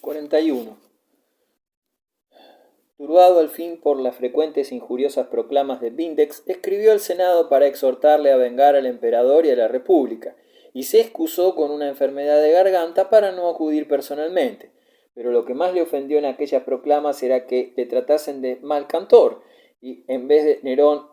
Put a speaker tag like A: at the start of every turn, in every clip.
A: 41. Turbado al fin por las frecuentes e injuriosas proclamas de Vindex, escribió al Senado para exhortarle a vengar al emperador y a la República, y se excusó con una enfermedad de garganta para no acudir personalmente. Pero lo que más le ofendió en aquellas proclamas era que le tratasen de mal cantor, y en vez de Nerón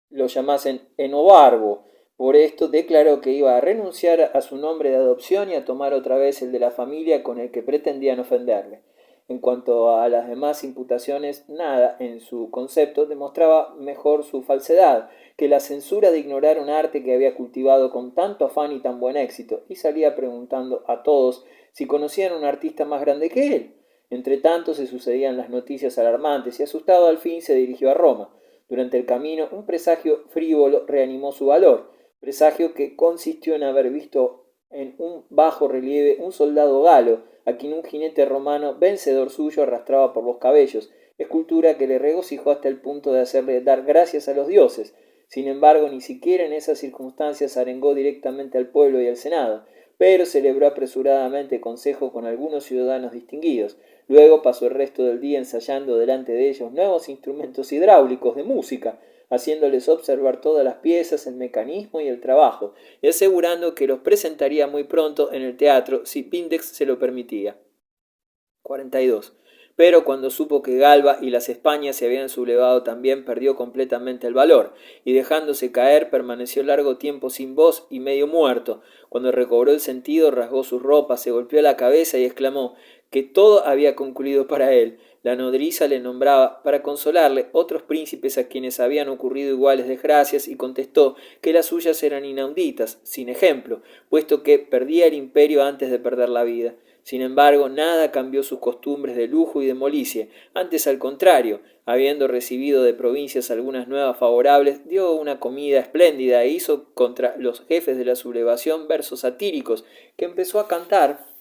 A: lo llamasen enobarbo. Por esto declaró que iba a renunciar a su nombre de adopción y a tomar otra vez el de la familia con el que pretendían ofenderle. En cuanto a las demás imputaciones, nada en su concepto demostraba mejor su falsedad que la censura de ignorar un arte que había cultivado con tanto afán y tan buen éxito, y salía preguntando a todos si conocían un artista más grande que él. Entre tanto se sucedían las noticias alarmantes y asustado al fin se dirigió a Roma. Durante el camino un presagio frívolo reanimó su valor, presagio que consistió en haber visto en un bajo relieve un soldado galo, a quien un jinete romano vencedor suyo arrastraba por los cabellos, escultura que le regocijó hasta el punto de hacerle dar gracias a los dioses. Sin embargo, ni siquiera en esas circunstancias arengó directamente al pueblo y al Senado, pero celebró apresuradamente consejo con algunos ciudadanos distinguidos. Luego pasó el resto del día ensayando delante de ellos nuevos instrumentos hidráulicos de música, haciéndoles observar todas las piezas, el mecanismo y el trabajo, y asegurando que los presentaría muy pronto en el teatro si Vindex se lo permitía. 42. Pero cuando supo que Galba y las Españas se habían sublevado también, perdió completamente el valor, y dejándose caer permaneció largo tiempo sin voz y medio muerto. Cuando recobró el sentido, rasgó sus ropas, se golpeó la cabeza y exclamó que todo había concluido para él. La nodriza le nombraba, para consolarle, otros príncipes a quienes habían ocurrido iguales desgracias, y contestó que las suyas eran inauditas, sin ejemplo, puesto que perdía el imperio antes de perder la vida. Sin embargo, nada cambió sus costumbres de lujo y de molicie, antes al contrario, habiendo recibido de provincias algunas nuevas favorables, dio una comida espléndida e hizo contra los jefes de la sublevación versos satíricos, que empezó a cantar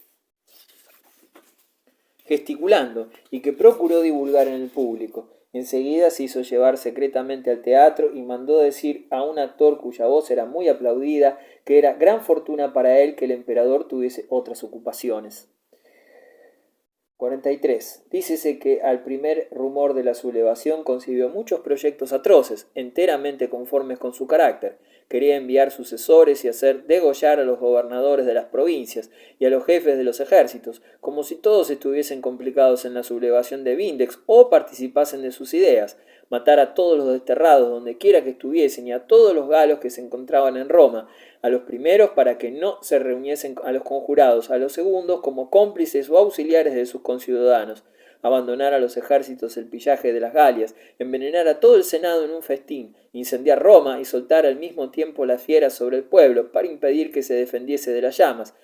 A: gesticulando, y que procuró divulgar en el público. Enseguida se hizo llevar secretamente al teatro y mandó decir a un actor cuya voz era muy aplaudida que era gran fortuna para él que el emperador tuviese otras ocupaciones. 43. Dícese que al primer rumor de la sublevación concibió muchos proyectos atroces, enteramente conformes con su carácter. Quería enviar sucesores y hacer degollar a los gobernadores de las provincias y a los jefes de los ejércitos, como si todos estuviesen complicados en la sublevación de Vindex o participasen de sus ideas, matar a todos los desterrados donde quiera que estuviesen y a todos los galos que se encontraban en Roma, a los primeros para que no se reuniesen a los conjurados, a los segundos como cómplices o auxiliares de sus conciudadanos, abandonar a los ejércitos el pillaje de las Galias, envenenar a todo el Senado en un festín, incendiar Roma y soltar al mismo tiempo las fieras sobre el pueblo para impedir que se defendiese de las llamas.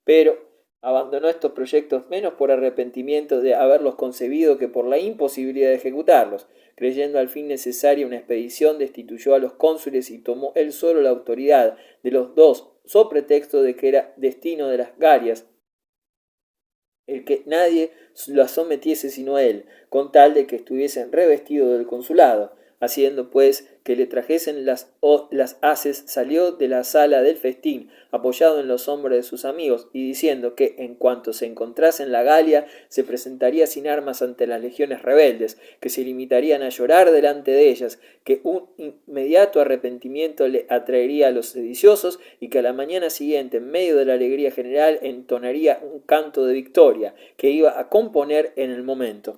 A: Pero abandonó estos proyectos menos por arrepentimiento de haberlos concebido que por la imposibilidad de ejecutarlos. Creyendo al fin necesaria una expedición, destituyó a los cónsules y tomó él solo la autoridad de los dos, so pretexto de que era destino de las Galias el que nadie las sometiese sino él, con tal de que estuviesen revestidos del consulado. Haciendo pues que le trajesen las haces, salió de la sala del festín, apoyado en los hombros de sus amigos, y diciendo que en cuanto se encontrase en la Galia, se presentaría sin armas ante las legiones rebeldes, que se limitarían a llorar delante de ellas, que un inmediato arrepentimiento le atraería a los sediciosos, y que a la mañana siguiente, en medio de la alegría general, entonaría un canto de victoria, que iba a componer en el momento.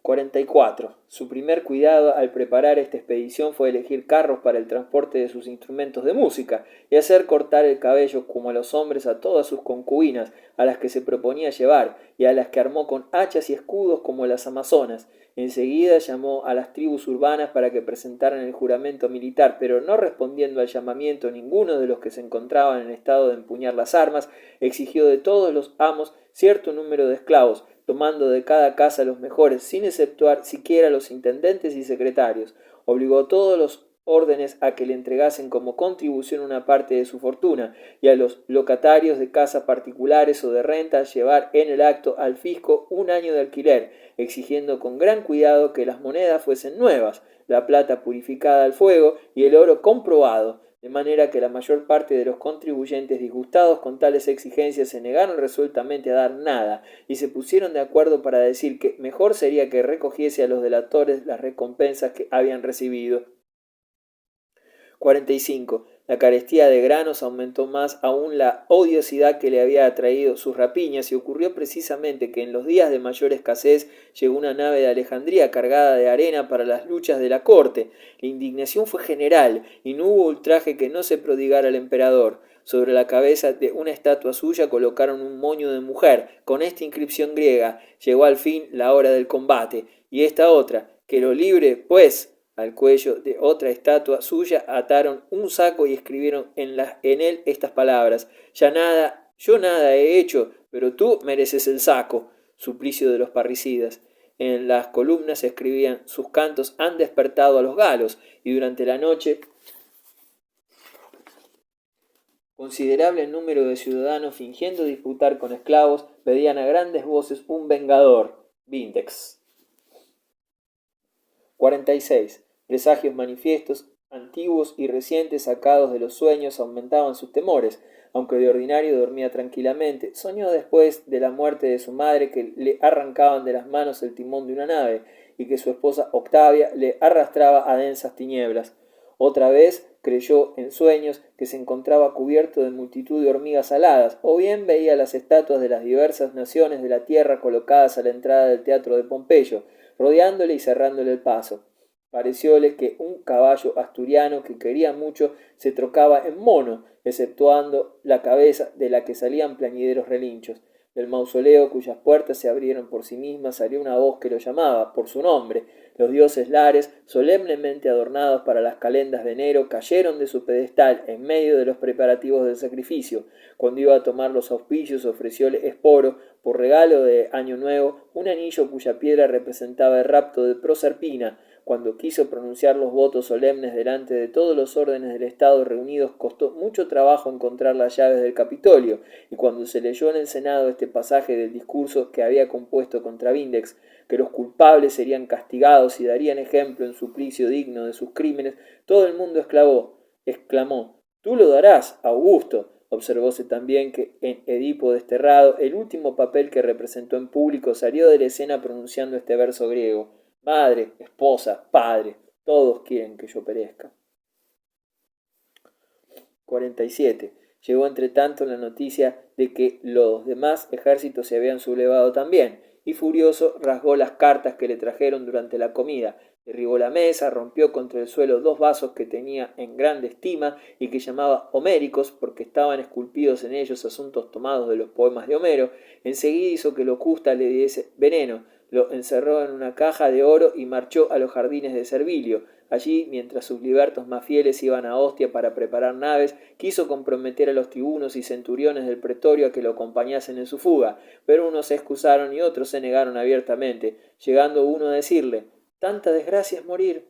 A: 44. Su primer cuidado al preparar esta expedición fue elegir carros para el transporte de sus instrumentos de música y hacer cortar el cabello como a los hombres a todas sus concubinas, a las que se proponía llevar, y a las que armó con hachas y escudos como las amazonas. Enseguida llamó a las tribus urbanas para que presentaran el juramento militar, pero no respondiendo al llamamiento ninguno de los que se encontraban en estado de empuñar las armas, exigió de todos los amos cierto número de esclavos, tomando de cada casa los mejores, sin exceptuar siquiera los intendentes y secretarios. Obligó a todos los órdenes a que le entregasen como contribución una parte de su fortuna, y a los locatarios de casas particulares o de renta a llevar en el acto al fisco un año de alquiler, exigiendo con gran cuidado que las monedas fuesen nuevas, la plata purificada al fuego y el oro comprobado, de manera que la mayor parte de los contribuyentes disgustados con tales exigencias se negaron resueltamente a dar nada y se pusieron de acuerdo para decir que mejor sería que recogiese a los delatores las recompensas que habían recibido. 45. La carestía de granos aumentó más aún la odiosidad que le había atraído sus rapiñas y ocurrió precisamente que en los días de mayor escasez llegó una nave de Alejandría cargada de arena para las luchas de la corte. La indignación fue general y no hubo ultraje que no se prodigara al emperador. Sobre la cabeza de una estatua suya colocaron un moño de mujer con esta inscripción griega: llegó al fin la hora del combate, y esta otra: que lo libre, pues. Al cuello de otra estatua suya ataron un saco y escribieron en él estas palabras: yo nada he hecho, pero tú mereces el saco. Suplicio de los parricidas. En las columnas escribían: sus cantos han despertado a los galos, y durante la noche considerable número de ciudadanos, fingiendo disputar con esclavos, pedían a grandes voces un vengador. Vindex. 46. Presagios manifiestos, antiguos y recientes sacados de los sueños, aumentaban sus temores. Aunque de ordinario dormía tranquilamente, soñó después de la muerte de su madre que le arrancaban de las manos el timón de una nave y que su esposa Octavia le arrastraba a densas tinieblas. Otra vez creyó en sueños que se encontraba cubierto de multitud de hormigas aladas, o bien veía las estatuas de las diversas naciones de la tierra colocadas a la entrada del teatro de Pompeyo, rodeándole y cerrándole el paso. Parecióle que un caballo asturiano que quería mucho se trocaba en mono, exceptuando la cabeza de la que salían plañideros relinchos. Del mausoleo, cuyas puertas se abrieron por sí mismas, salió una voz que lo llamaba por su nombre. Los dioses lares, solemnemente adornados para las calendas de enero, cayeron de su pedestal en medio de los preparativos del sacrificio. Cuando iba a tomar los auspicios, ofrecióle Esporo, por regalo de Año Nuevo, un anillo cuya piedra representaba el rapto de Proserpina. Cuando quiso pronunciar los votos solemnes delante de todos los órdenes del Estado reunidos, costó mucho trabajo encontrar las llaves del Capitolio, y cuando se leyó en el Senado este pasaje del discurso que había compuesto contra Vindex, que los culpables serían castigados y darían ejemplo en suplicio digno de sus crímenes, todo el mundo exclamó: «Tú lo darás, Augusto». Observóse también que en Edipo desterrado, el último papel que representó en público, salió de la escena pronunciando este verso griego: «Madre, esposa, padre, todos quieren que yo perezca». 47. Llegó entre tanto la noticia de que los demás ejércitos se habían sublevado también, y furioso rasgó las cartas que le trajeron durante la comida, derribó la mesa, rompió contra el suelo 2 vasos que tenía en grande estima y que llamaba homéricos porque estaban esculpidos en ellos asuntos tomados de los poemas de Homero. Enseguida hizo que Locusta le diese veneno, lo encerró en una caja de oro y marchó a los jardines de Servilio. Allí, mientras sus libertos más fieles iban a Ostia para preparar naves, quiso comprometer a los tribunos y centuriones del pretorio a que lo acompañasen en su fuga, pero unos se excusaron y otros se negaron abiertamente, llegando uno a decirle: «Tanta desgracia es morir».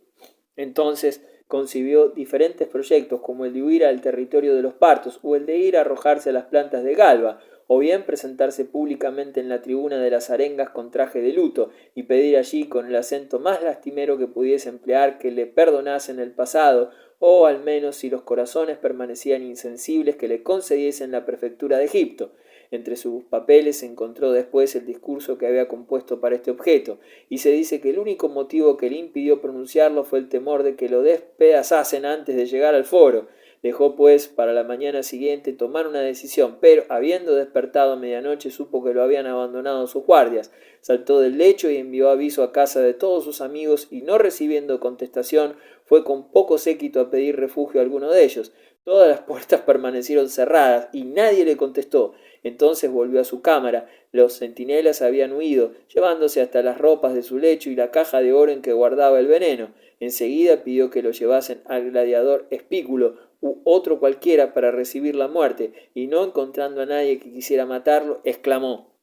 A: Entonces concibió diferentes proyectos, como el de huir al territorio de los partos, o el de ir a arrojarse a las plantas de Galba, o bien presentarse públicamente en la tribuna de las arengas con traje de luto, y pedir allí, con el acento más lastimero que pudiese emplear, que le perdonasen el pasado, o al menos, si los corazones permanecían insensibles, que le concediesen la prefectura de Egipto. Entre sus papeles se encontró después el discurso que había compuesto para este objeto, y se dice que el único motivo que le impidió pronunciarlo fue el temor de que lo despedazasen antes de llegar al foro. Dejó, pues, para la mañana siguiente tomar una decisión, pero, habiendo despertado a medianoche, supo que lo habían abandonado sus guardias. Saltó del lecho y envió aviso a casa de todos sus amigos, y no recibiendo contestación, fue con poco séquito a pedir refugio a alguno de ellos. Todas las puertas permanecieron cerradas y nadie le contestó. Entonces volvió a su cámara. Los centinelas habían huido, llevándose hasta las ropas de su lecho y la caja de oro en que guardaba el veneno. Enseguida pidió que lo llevasen al gladiador Espículo u otro cualquiera para recibir la muerte, y no encontrando a nadie que quisiera matarlo, exclamó: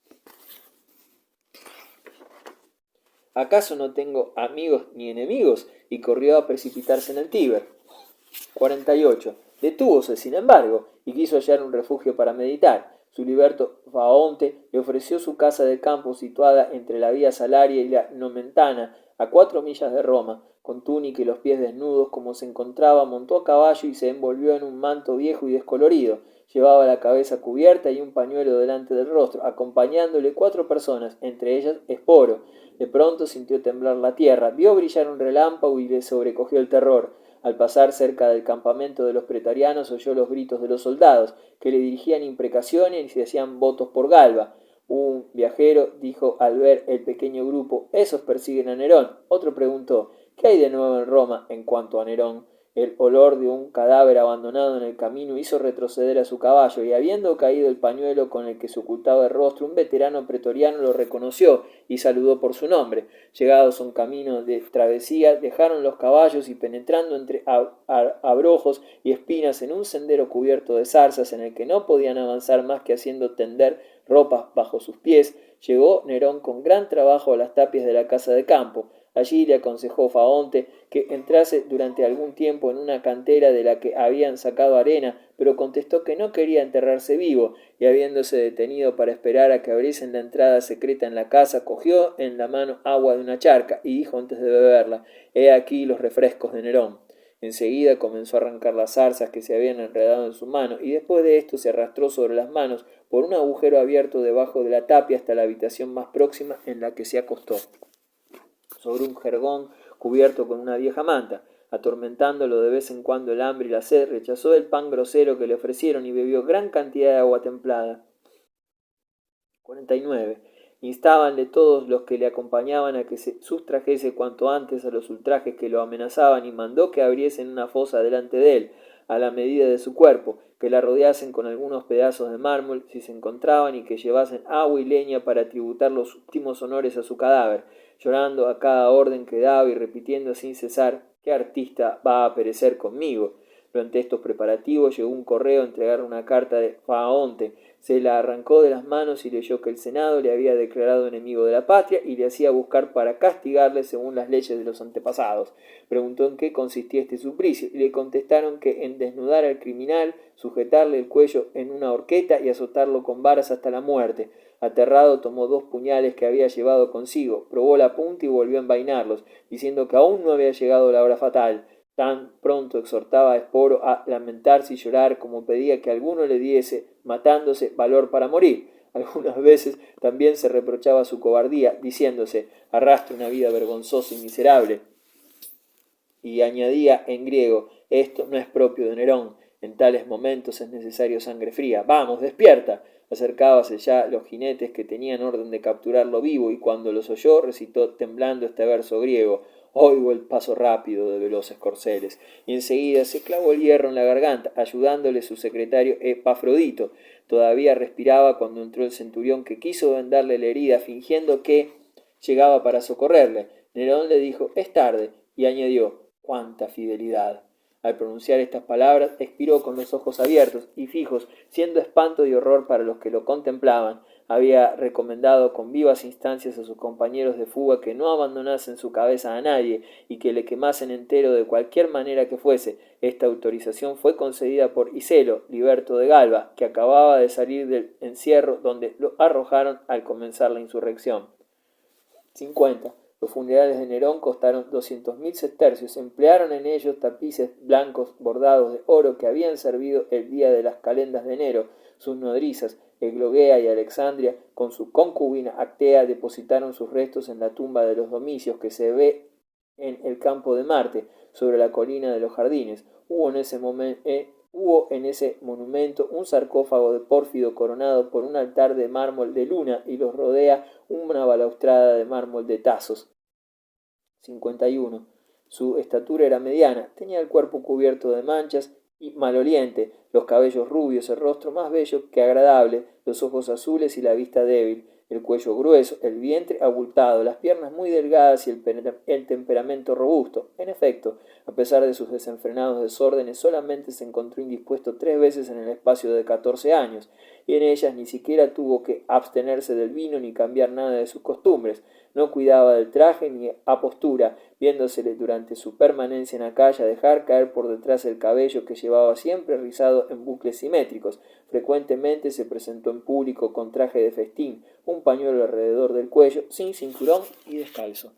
A: «¿Acaso no tengo amigos ni enemigos?», y corrió a precipitarse en el Tíber. 48. Detúvose, sin embargo, y quiso hallar un refugio para meditar. Su liberto Faonte le ofreció su casa de campo situada entre la vía Salaria y la Nomentana, a 4 millas de Roma. con túnica y los pies desnudos, como se encontraba, montó a caballo y se envolvió en un manto viejo y descolorido. Llevaba la cabeza cubierta y un pañuelo delante del rostro, acompañándole 4 personas, entre ellas Esporo. De pronto sintió temblar la tierra, vio brillar un relámpago y le sobrecogió el terror. Al pasar cerca del campamento de los pretorianos oyó los gritos de los soldados, que le dirigían imprecaciones y se hacían votos por Galba. Un viajero dijo al ver el pequeño grupo: «Esos persiguen a Nerón». Otro preguntó: «¿Qué hay de nuevo en Roma en cuanto a Nerón?». El olor de un cadáver abandonado en el camino hizo retroceder a su caballo, y habiendo caído el pañuelo con el que se ocultaba el rostro, un veterano pretoriano lo reconoció y saludó por su nombre. Llegados a un camino de travesía, dejaron los caballos y, penetrando entre abrojos y espinas en un sendero cubierto de zarzas en el que no podían avanzar más que haciendo tender ropas bajo sus pies, llegó Nerón con gran trabajo a las tapias de la casa de campo. Allí le aconsejó Faonte que entrase durante algún tiempo en una cantera de la que habían sacado arena, pero contestó que no quería enterrarse vivo, y habiéndose detenido para esperar a que abriesen la entrada secreta en la casa, cogió en la mano agua de una charca y dijo antes de beberla: «He aquí los refrescos de Nerón». Enseguida comenzó a arrancar las zarzas que se habían enredado en su mano, y después de esto se arrastró sobre las manos por un agujero abierto debajo de la tapia hasta la habitación más próxima, en la que se acostó sobre un jergón cubierto con una vieja manta. Atormentándolo de vez en cuando el hambre y la sed, rechazó el pan grosero que le ofrecieron y bebió gran cantidad de agua templada. 49. Instábanle todos los que le acompañaban a que se sustrajese cuanto antes a los ultrajes que lo amenazaban, y mandó que abriesen una fosa delante de él, a la medida de su cuerpo, que la rodeasen con algunos pedazos de mármol si se encontraban, y que llevasen agua y leña para tributar los últimos honores a su cadáver, llorando a cada orden que daba y repitiendo sin cesar: «¿Qué artista va a perecer conmigo?». Durante estos preparativos llegó un correo a entregar una carta de Faonte. Se la arrancó de las manos y leyó que el Senado le había declarado enemigo de la patria y le hacía buscar para castigarle según las leyes de los antepasados. Preguntó en qué consistía este suplicio, y le contestaron que en desnudar al criminal, sujetarle el cuello en una horqueta y azotarlo con varas hasta la muerte. Aterrado, tomó 2 puñales que había llevado consigo, probó la punta y volvió a envainarlos, diciendo que aún no había llegado la hora fatal. Tan pronto exhortaba a Esporo a lamentarse y llorar como pedía que alguno le diese, matándose, valor para morir. Algunas veces también se reprochaba su cobardía, diciéndose: «Arrastra una vida vergonzosa y miserable». Y añadía en griego: «Esto no es propio de Nerón. En tales momentos es necesario sangre fría. ¡Vamos, despierta!». Acercábase ya los jinetes que tenían orden de capturarlo vivo, y cuando los oyó recitó temblando este verso griego: «Oigo el paso rápido de veloces corceles». Y enseguida se clavó el hierro en la garganta, ayudándole su secretario Epafrodito. Todavía respiraba cuando entró el centurión, que quiso vendarle la herida, fingiendo que llegaba para socorrerle. Nerón le dijo: «Es tarde», y añadió: «¡Cuánta fidelidad!». Al pronunciar estas palabras, expiró con los ojos abiertos y fijos, siendo espanto y horror para los que lo contemplaban. Había recomendado con vivas instancias a sus compañeros de fuga que no abandonasen su cabeza a nadie y que le quemasen entero de cualquier manera que fuese. Esta autorización fue concedida por Iselo, liberto de Galba, que acababa de salir del encierro donde lo arrojaron al comenzar la insurrección. 50. Los funerales de Nerón costaron 200.000 sestercios. Emplearon en ellos tapices blancos bordados de oro que habían servido el día de las calendas de enero. Sus nodrizas, Eglogea y Alexandria, con su concubina Actea, depositaron sus restos en la tumba de los Domicios, que se ve en el campo de Marte, sobre la colina de los Jardines. Hubo en ese monumento un sarcófago de pórfido coronado por un altar de mármol de Luna, y los rodea una balaustrada de mármol de Tasos. 51. Su estatura era mediana, tenía el cuerpo cubierto de manchas y maloliente, los cabellos rubios, el rostro más bello que agradable, los ojos azules y la vista débil, el cuello grueso, el vientre abultado, las piernas muy delgadas y el temperamento robusto. En efecto, a pesar de sus desenfrenados desórdenes, solamente se encontró indispuesto 3 veces en el espacio de 14 años, y en ellas ni siquiera tuvo que abstenerse del vino ni cambiar nada de sus costumbres. No cuidaba del traje ni apostura, viéndosele durante su permanencia en Acaya dejar caer por detrás el cabello que llevaba siempre rizado en bucles simétricos. Frecuentemente se presentó en público con traje de festín, un pañuelo alrededor del cuello, sin cinturón y descalzo.